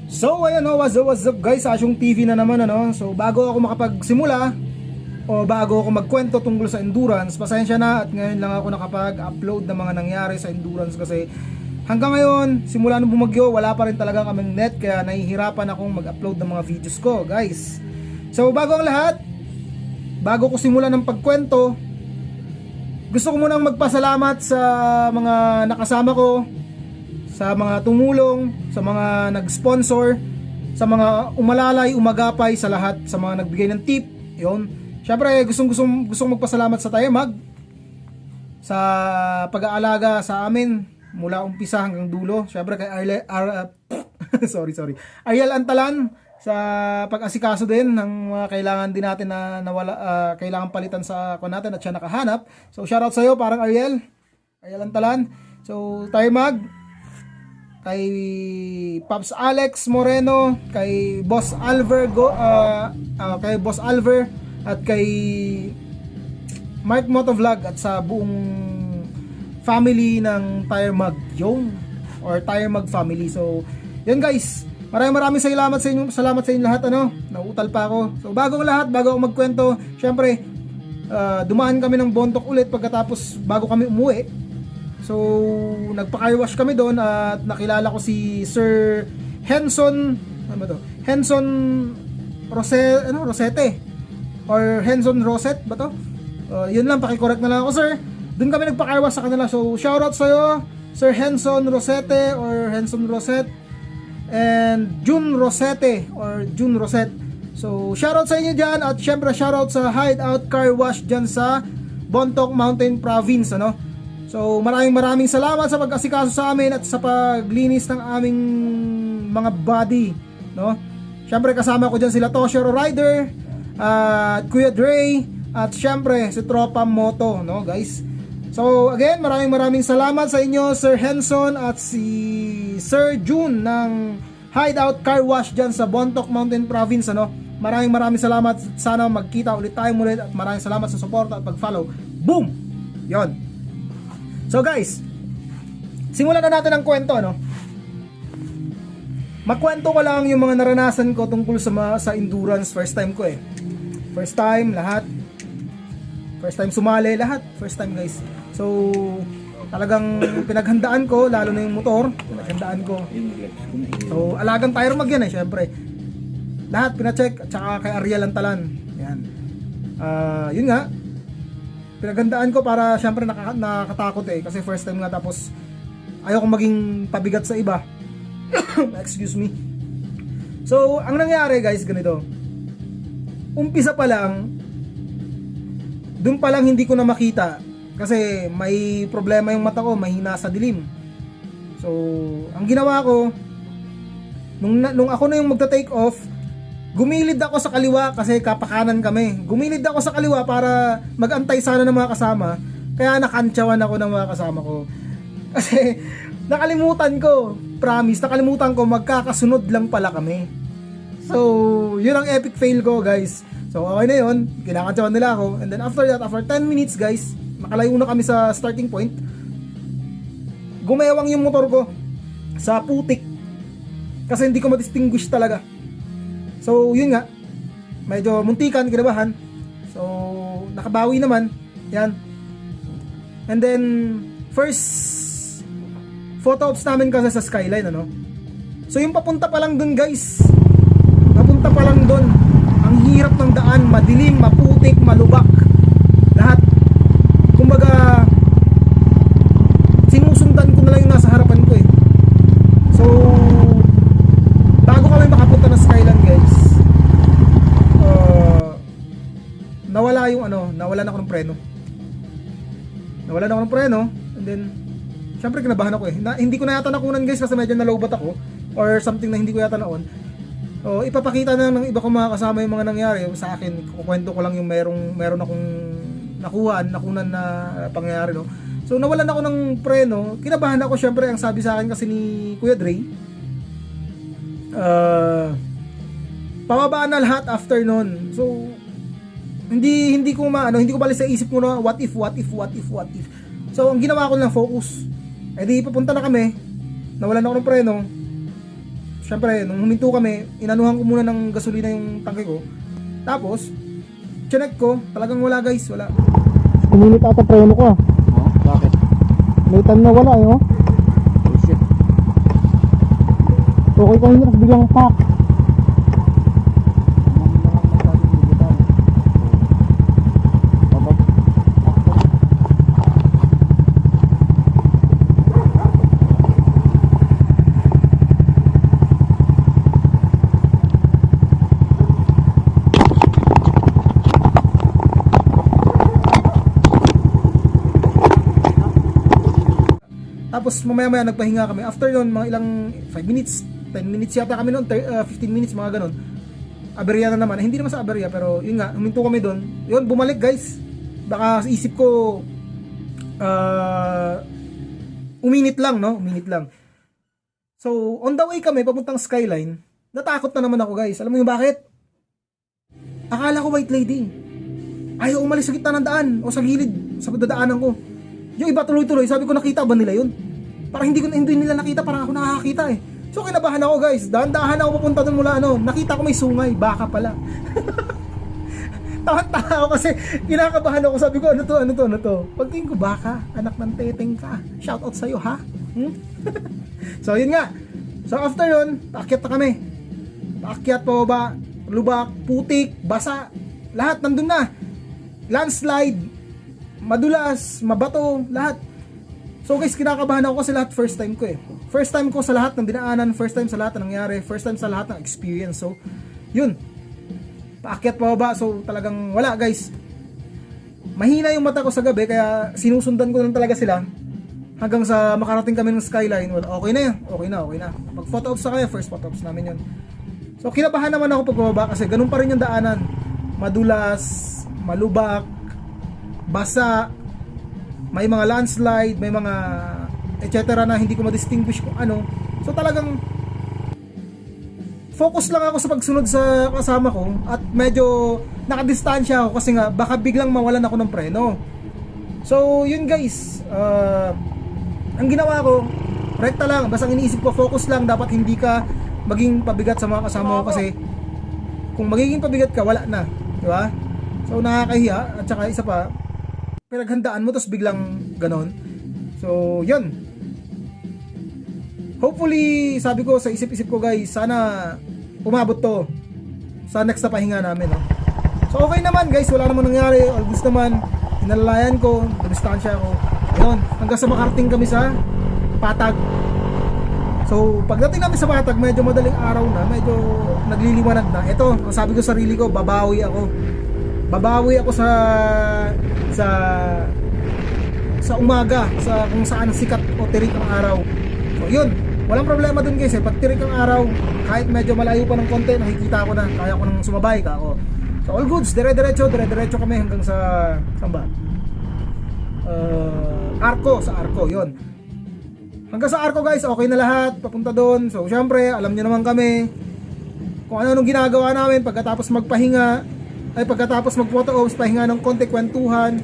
So ayan o, what's up guys, Asyong TV na naman ano. So bago ako makapagsimula o bago ako magkwento tungkol sa endurance, pasensya na at ngayon lang ako nakapag-upload ng mga nangyari sa endurance kasi hanggang ngayon, simula nung bumagyo, wala pa rin talaga kaming net kaya nahihirapan akong mag-upload ng mga videos ko guys. So bago ang lahat, bago ko simulan ng pagkwento, gusto ko munang magpasalamat sa mga nakasama ko, sa mga tumulong, sa mga nag-sponsor, sa mga umalalay, umagapay, sa lahat, sa mga nagbigay ng tip. Yun. Syempre, gustong magpasalamat sa Tayamag sa pag-aalaga sa amin mula umpisa hanggang dulo. Syempre kay Ariel Antalan sa pag-asikaso din ng mga kailangan din natin na nawala, kailangan palitan sa kon natin at siya nakahanap. So shoutout sa iyo, parang Ariel Antalan. So Tayamag, kay Pops Alex Moreno, kay Boss Alver kay Boss Alver at kay Mark Motovlog at sa buong family ng Tayamag yung or Tayamag family. So, yun guys. Maraming salamat sa inyo. Salamat sa inyo lahat ano. Nauutal pa ako. So, bago ako magkwento, syempre dumaan kami ng Bontoc ulit pagkatapos bago kami umuwi. So, nagpa-car wash kami doon at nakilala ko si Sir Henson, Henson Rosete or Henson Roset ba to? Yun lang, paki-correct na lang ako, sir. Doon kami nagpa-car wash sa kanila. So, shoutout sa iyo, Sir Henson Rosete or Henson Roset and June Rosete or June Roset. So, shoutout sa inyo diyan at syempre shoutout sa Hideout Car Wash diyan sa Bontoc Mountain Province, ano? So maraming salamat sa pag-asikaso sa amin at sa paglinis ng aming mga body, no? Syempre kasama ko diyan sila Toshiro Rider, at Kuya Dre at syempre si Tropa Moto, no, guys. So again, maraming salamat sa inyo Sir Henson at si Sir June ng Hideout Car Wash diyan sa Bontoc Mountain Province, ano? Maraming salamat. Sana magkita ulit tayo mulit at maraming salamat sa suporta at pag-follow. Boom. 'Yon. So guys, simulan na natin ang kwento, no? Magkwento ko lang yung mga naranasan ko tungkol sa endurance. First time ko eh. First time lahat. First time sumali lahat. First time guys. So talagang pinaghandaan ko, lalo na yung motor, pinaghandaan ko. So alagang tire mag yan eh, syempre. Lahat pina-check at saka kay Ariel Antalan. Yan. Yun nga. Pinagandaan ko para syempre nakatakot eh kasi first time nga tapos ayoko maging pabigat sa iba. Excuse me. So, ang nangyari guys ganito. Umpisa pa lang doon pa lang hindi ko na makita kasi may problema yung mata ko, mahina sa dilim. So, ang ginawa ko nung ako na yung magta-take off, gumilid ako sa kaliwa kasi kapakanan kami. Gumilid ako sa kaliwa para mag-antay sana ng mga kasama. Kaya nakantsawan ako ng mga kasama ko. Kasi nakalimutan ko, promise, nakalimutan ko magkakasunod lang pala kami. So, yun ang epic fail ko guys. So, okay na yun. Kinakantsawan nila ako. And then after that, after 10 minutes guys, makalayo na kami sa starting point. Gumewang yung motor ko sa putik. Kasi hindi ko ma-distinguish talaga. So, yun nga, medyo muntikan, kinabahan. So, nakabawi naman. Yan. And then, first photo ops namin kasi sa skyline, ano? So, yung papunta pa lang dun, guys. Papunta pa lang dun. Ang hirap ng daan, madilim, maputik, malubak. Lahat. Kumbaga, sinusundan ko na lang yung nasa harapan ko eh. So, bago kami makapunta ng skyline guys, nawalan ako ng preno. And then syempre kinabahan ako eh. Hindi ko na yata nakunan guys kasi medyo nalowbat ako or something na hindi ko yata naon. So ipapakita na ng iba kong mga kasama yung mga nangyari sa akin. Kukwento ko lang yung meron akong nakunan na pangyayari, no. So nawalan ako ng preno, kinabahan ako syempre. Ang sabi sa akin kasi ni Kuya Dre, pababa na lahat after nun. So hindi ko balis sa isip ko na what if. So ang ginawa ko lang focus. Eh di papunta na kami. Nawalan ako ng preno. syempre, nung huminto kami, inanuhan ko muna ng gasolina yung tangke ko. Tapos, chinek ko, talagang wala guys, wala. Uminit ata preno ko. Oh, bakit? May time na wala eh, oh. Oh shit. Okay kang hirap biglang pack. Tapos mamaya-maya nagpahinga kami. After nun, mga ilang 5 minutes, 10 minutes yata kami nun, 15 minutes, mga ganun. Aberya na naman. Hindi naman sa aberya, pero yun nga, huminto kami doon. Yun, bumalik guys. Baka sa isip ko, uminit lang, no? Uminit lang. So, on the way kami, papuntang Skyline, natakot na naman ako guys. Alam mo yung bakit? Akala ko white lady. Ayaw umalis sa gitna ng daan o sa gilid, sa dadaanan ko. Yung iba tuloy-tuloy, sabi ko nakita ba nila yun? Parang hindi nila nakita, parang ako nakakita eh. So kinabahan ako guys, dahan-dahan ako papunta doon mula nakita ko may sungay, baka pala. Tawa-tawa ako kasi kinakabahan ako, sabi ko ano to. Pagtingin ko baka, anak ng teteng ka. Shout out sa'yo ha. So yun nga. So after yun, paakyat na kami. Paakyat pa ba, lubak, putik, basa, lahat nandun na. Landslide, madulas, mabato, lahat. So guys, kinakabahan ako kasi lahat first time ko eh. First time ko sa lahat ng dinaanan, first time sa lahat ng nangyari, first time sa lahat ng experience. So, yun. Paakyat pa ba? So, talagang wala guys. Mahina yung mata ko sa gabi, kaya sinusundan ko lang talaga sila. Hanggang sa makarating kami ng Skyline. Well, okay na yan. Okay na. Mag photo ops na kaya, first photo ops namin yun. So, kinabahan naman ako pagbaba kasi ganun pa rin yung daanan. Madulas, malubak, basa, may mga landslide, may mga etc. na hindi ko ma-distinguish kung ano. So talagang focus lang ako sa pagsunod sa kasama ko at medyo nakadistansya ako kasi nga baka biglang mawalan ako ng preno. So yun guys, ang ginawa ko, rekta lang, basta ang iniisip ko, focus lang, dapat hindi ka maging pabigat sa mga kasama ko kasi kung magiging pabigat ka, wala na, di ba? So nakakahiya at saka isa pa, pinaghandaan mo tapos biglang ganon. So, yun. Hopefully, sabi ko sa isip-isip ko guys, sana umabot to sa next na pahinga namin. No? So, okay naman guys, wala namang nangyari. All goods naman, inalalayan ko, distansya ko. Ayun, hanggang sa makarating kami sa Patag. So, pagdating namin sa Patag, medyo madaling araw na, medyo nagliliwanag na. Ito, ang sabi ko sa sarili ko, babawi ako sa umaga, sa kung saan sikat o tirik ang araw. So yun, walang problema dun guys eh. Pag tirik ang araw, kahit medyo malayo pa ng konti, nakikita ko na, kaya ko nang sumabay ka ako. So all goods, dire-diretso kami hanggang sa saan ba? Sa Arco, yun. Hanggang sa Arco guys, okay na lahat, papunta doon. So syempre, alam niyo naman kami kung ano-anong ginagawa namin pagkatapos magpahinga, pagkatapos mag-photo ops, pahinga ng konti, kwentuhan.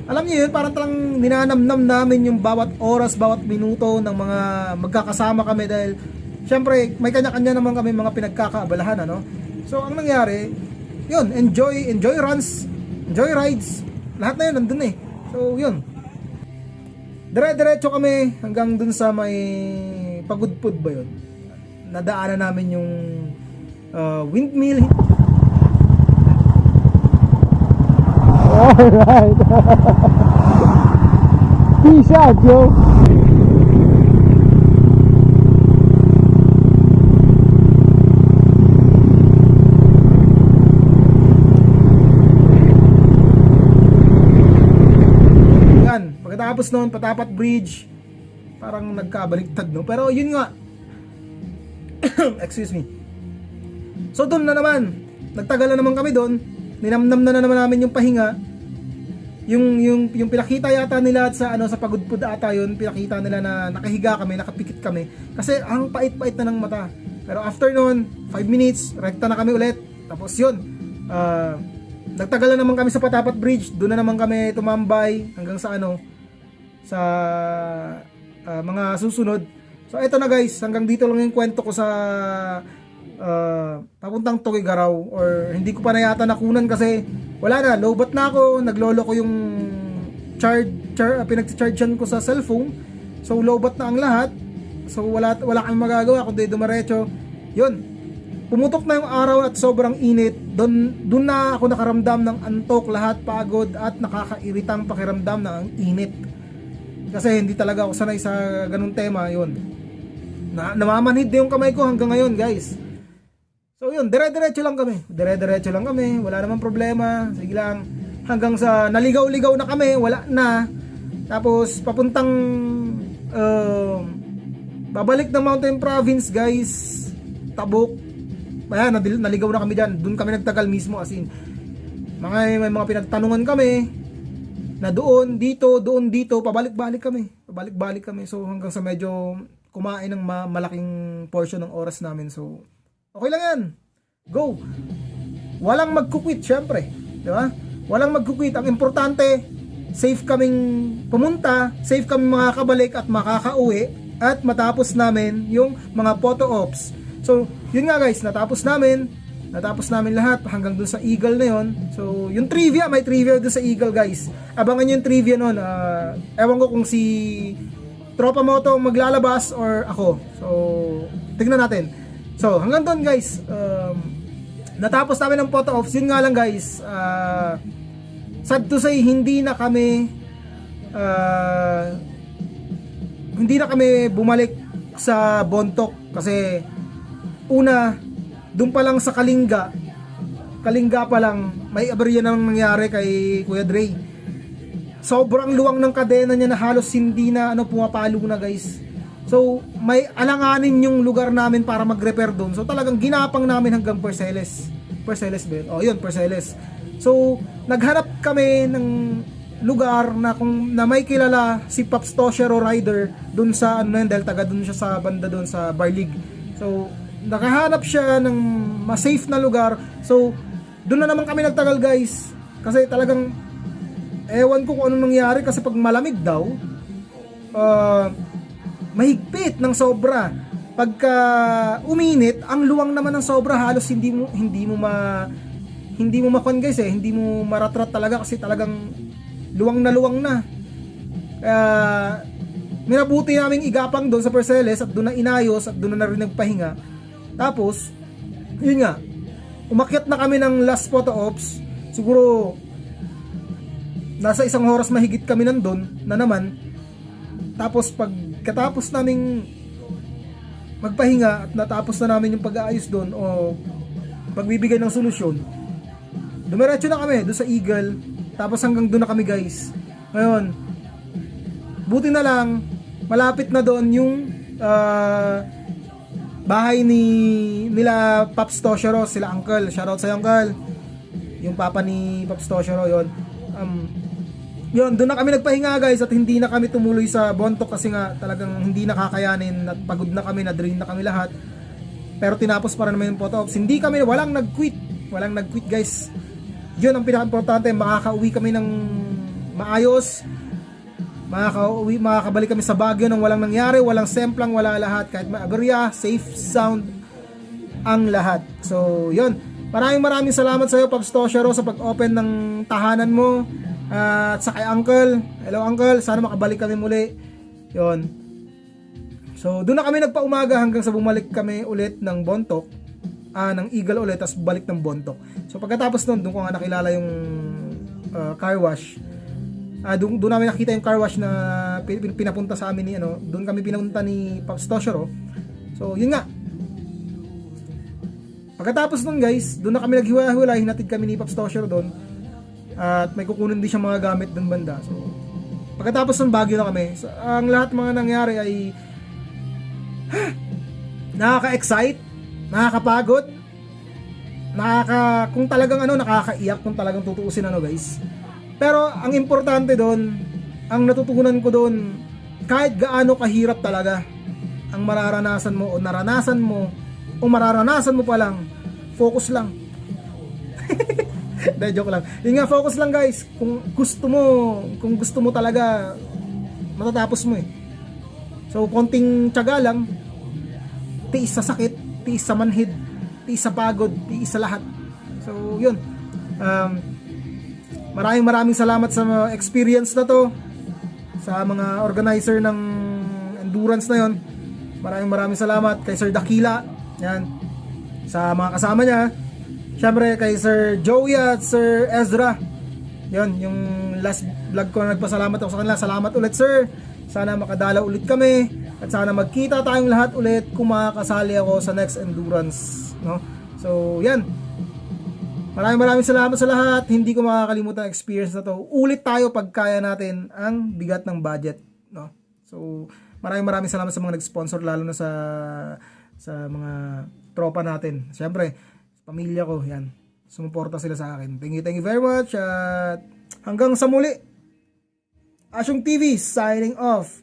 Alam niyo yun, parang talang ninanamnam namin yung bawat oras, bawat minuto ng mga magkakasama kami dahil syempre may kanya-kanya naman kami mga pinagkakaabalahan, ano? So ang nangyari, yun, enjoy runs, enjoy rides, lahat na yun nandun eh. So yun, dire-diretso kami hanggang dun sa may Pagudpud ba yun? Nadaanan namin yung windmill. Alright. Peace out, yo. Yan, pagkatapos noon, Patapat Bridge, parang nagkabaliktad, no? Pero yun nga. Excuse me. So doon na naman, nagtagal na naman kami doon. Ninamnam na naman namin yung pahinga. Yung pinakita yata nila sa sa Pagudpud ata yun, pinakita nila na nakahiga kami, nakapikit kami kasi ang pait-pait na ng mata. Pero after noon, 5 minutes, rekta na kami ulit. Tapos yun, nagtagal na naman kami sa Patapat Bridge. Doon na naman kami tumambay hanggang sa sa mga susunod. So eto na guys, hanggang dito lang yung kwento ko sa papuntang Tuguegarao, or hindi ko pa na yata nakunan kasi wala na, lowbat na ako, naglolo ko yung pinag-chargean ko sa cellphone. So lowbat na ang lahat. So wala kang magagawa kundi dumiretso. Yun. Pumutok na yung araw at sobrang init. Doon na ako nakaramdam ng antok, lahat pagod at nakakairitang pakiramdam na ang init. Kasi hindi talaga ako sanay sa ganung tema, yun. Namamanhid din yung kamay ko hanggang ngayon, guys. So yun, dire-diretso lang kami. Wala namang problema. Sige lang. Hanggang sa naligaw-ligaw na kami, wala na. Tapos papuntang babalik ng Mountain Province, guys. Tabuk. Ayan, naligaw na kami dyan. Doon kami nagtagal mismo, as in. May mga pinagtanungan kami na doon, dito, pabalik-balik kami. So hanggang sa medyo kumain ng malaking portion ng oras namin. So okay lang yan. Go. Walang magkukwit, syempre. Di ba? Walang magkukwit. Ang importante, safe kaming pumunta, safe kaming makakabalik at makakauwi, at matapos namin yung mga photo ops. So, yun nga guys, natapos namin lahat hanggang dun sa Eagle na yun. So, yung trivia, may trivia dun sa Eagle, guys. Abangan nyo yung trivia nun. Ewan ko kung si Tropa Moto maglalabas or ako. So, tignan natin. So, hanggang dun, guys. Natapos namin ng photo ops. Yun nga lang, guys. Sad to say, hindi na kami bumalik sa Bontoc kasi una, doon pa lang sa Kalinga pa lang may aberya nang nangyari kay Kuya Dre. Sobrang luwang ng kadena niya na halos hindi na pumapalo na, guys. So may alanganin yung lugar namin para mag-repair doon. So talagang ginapang namin hanggang Perseles ba yun? Oh yun, Perseles. So naghanap kami ng lugar na may kilala si Pops Toshero Rider doon sa dahil taga doon siya sa banda doon sa Barlig. So nakahanap siya ng ma-safe na lugar. So doon na naman kami nagtagal, guys, kasi talagang ewan ko kung anong nangyari, kasi pag malamig daw mahigpit ng sobra. Pagka uminit, ang luwang naman ng sobra, halos hindi mo makon, guys, hindi mo maratrat talaga kasi talagang luwang na. Minabuti naming igapang doon sa Perseles at doon na inayos at doon na rin nagpahinga. Tapos yun nga, umakyat na kami ng last photo ops. Siguro nasa 1 oras mahigit kami nandun na naman. Tapos pagkatapos naming magpahinga at natapos na namin yung pag-aayos doon o pagbibigay ng solusyon, dumiretso na kami doon sa Eagle. Tapos hanggang doon na kami, guys. Ngayon, buti na lang malapit na doon yung bahay nila Pops Toshero, sila Uncle. Shoutout sa Uncle. Yung papa ni Pops Toshero, yun. Yun, doon na kami nagpahinga, guys, at hindi na kami tumuloy sa Bontoc kasi nga talagang hindi nakakayanin at pagod na kami, na-drain na kami lahat. Pero tinapos para naman yung photo ops. Walang nag-quit, guys. Yun ang pinaka-importante, makakauwi kami ng maayos. Makakabalik kami sa Baguio nang walang nangyari, walang semplang, wala lahat, kahit maaberya, safe, sound ang lahat. So yun, maraming salamat sa iyo, Pops Toshero, sa pag-open ng tahanan mo, at sa kay Uncle. Hello Uncle, sana makabalik kami muli. Yun. So doon na kami nagpaumaga hanggang sa bumalik kami ulit ng Bontoc, ng Eagle ulit, tapos balik ng Bontoc. So pagkatapos doon ko nga nakilala yung car wash. Doon namin nakita yung car wash na pinapunta sa amin ni doon kami pinunta ni Pops Toshero. So yun nga, pagkatapos nun, guys, doon na kami naghiwalay, hinatid kami ni Pops Toshero doon, at may kukunin din siyang mga gamit doon banda. So pagkatapos nun, Baguio na kami. So, ang lahat mga nangyari ay nakaka-excite, nakakapagod, kung talagang nakakaiyak, kung talagang tutuusin, guys. Pero ang importante doon, ang natutunan ko doon, kahit gaano kahirap talaga ang mararanasan mo o naranasan mo o mararanasan mo pa lang, focus lang. Dahil joke lang. Yun nga, focus lang, guys. Kung gusto mo talaga, matatapos mo eh. So konting tiyaga lang, tiis sa sakit, tiis sa manhid, tiis sa pagod, tiis sa lahat. So yun, maraming salamat sa mga experience na to, sa mga organizer ng endurance na yon. Maraming salamat kay Sir Dakila, yan, sa mga kasama niya. Syempre kay Sir Joey at Sir Ezra, yon yung last vlog ko na nagpasalamat ako sa kanila. Salamat ulit sir, sana makadala ulit kami at sana magkita tayong lahat ulit kung makakasali ako sa next endurance, no? So yan, maraming salamat sa lahat. Hindi ko makakalimutan ang experience na to. Ulit tayo pag kaya natin ang bigat ng budget, no? So maraming salamat sa mga nag-sponsor, lalo na sa mga tropa natin. Siyempre, pamilya ko, yan. Sumuporta sila sa akin. Thank you very much. At hanggang sa muli. Asyong TV signing off.